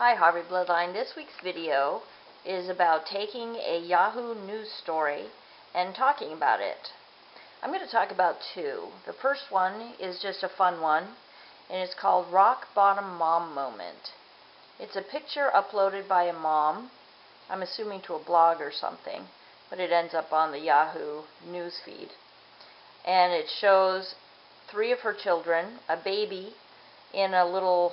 Hi, Harvey Bloodline. This week's video is about taking a Yahoo news story and talking about it. I'm going to talk about two. The first one is just a fun one, and it's called Rock Bottom Mom Moment. It's a picture uploaded by a mom, I'm assuming to a blog or something, but it ends up on the Yahoo news feed. And it shows 3 of her children, a baby in a little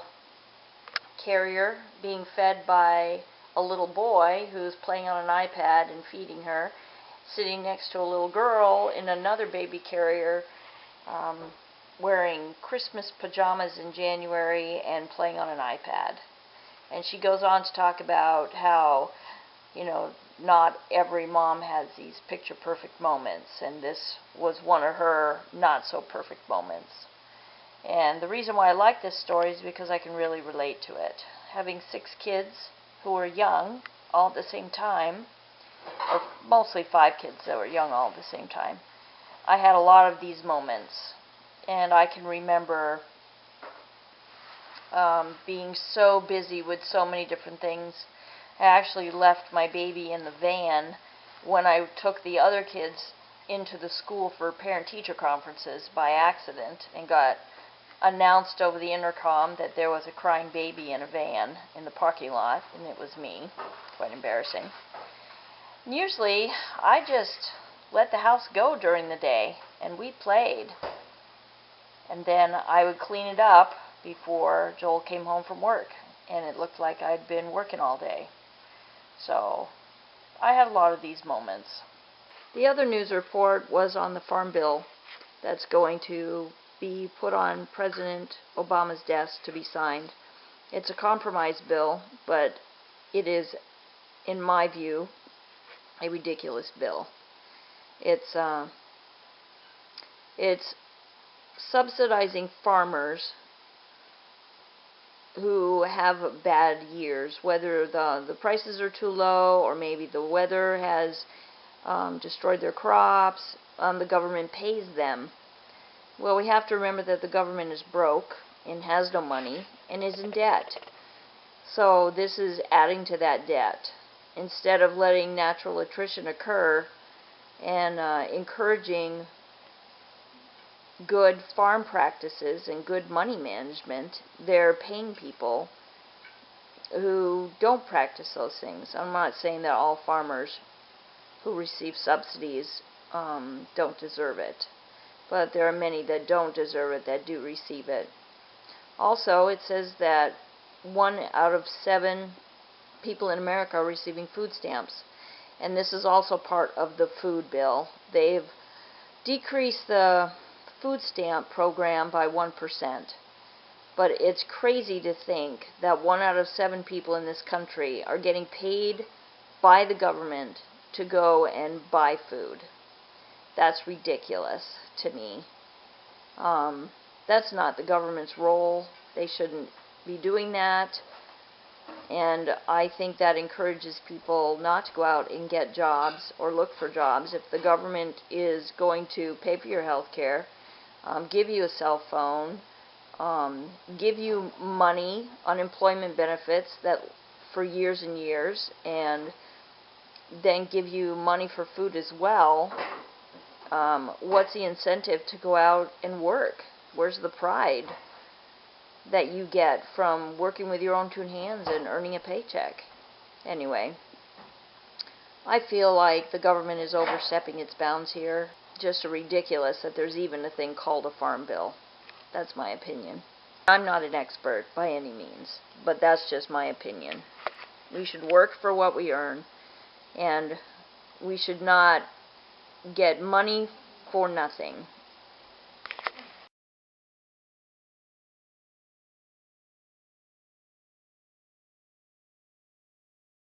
carrier being fed by a little boy who's playing on an iPad and feeding her, sitting next to a little girl in another baby carrier wearing Christmas pajamas in January and playing on an iPad. And she goes on to talk about how, not every mom has these picture-perfect moments, and this was one of her not-so-perfect moments. And the reason why I like this story is because I can really relate to it. Having 6 kids who were young all at the same time, or mostly 5 kids that were young all at the same time, I had a lot of these moments. And I can remember being so busy with so many different things. I actually left my baby in the van when I took the other kids into the school for parent-teacher conferences by accident and got announced over the intercom that there was a crying baby in a van in the parking lot, and it was me. Quite embarrassing. And usually, I just let the house go during the day, and we played. And then I would clean it up before Joel came home from work, and it looked like I'd been working all day. So, I had a lot of these moments. The other news report was on the farm bill that's going to be put on President Obama's desk to be signed. It's a compromise bill, but it is, in my view, a ridiculous bill. It's subsidizing farmers who have bad years, whether the prices are too low or maybe the weather has destroyed their crops. The government pays them. Well, we have to remember that the government is broke and has no money and is in debt. So this is adding to that debt. Instead of letting natural attrition occur and encouraging good farm practices and good money management, they're paying people who don't practice those things. I'm not saying that all farmers who receive subsidies don't deserve it. But there are many that don't deserve it that do receive it. Also, it says that 1 out of 7 people in America are receiving food stamps. And this is also part of the food bill. They've decreased the food stamp program by 1%. But it's crazy to think that 1 out of 7 people in this country are getting paid by the government to go and buy food. That's ridiculous to me. That's not the government's role. They shouldn't be doing that. And I think that encourages people not to go out and get jobs or look for jobs. If the government is going to pay for your health care, give you a cell phone, give you money, unemployment benefits that for years and years, and then give you money for food as well, what's the incentive to go out and work? Where's the pride that you get from working with your own 2 hands and earning a paycheck? Anyway, I feel like the government is overstepping its bounds here. Just ridiculous that there's even a thing called a farm bill. That's my opinion. I'm not an expert by any means, but that's just my opinion. We should work for what we earn, and we should not get money for nothing.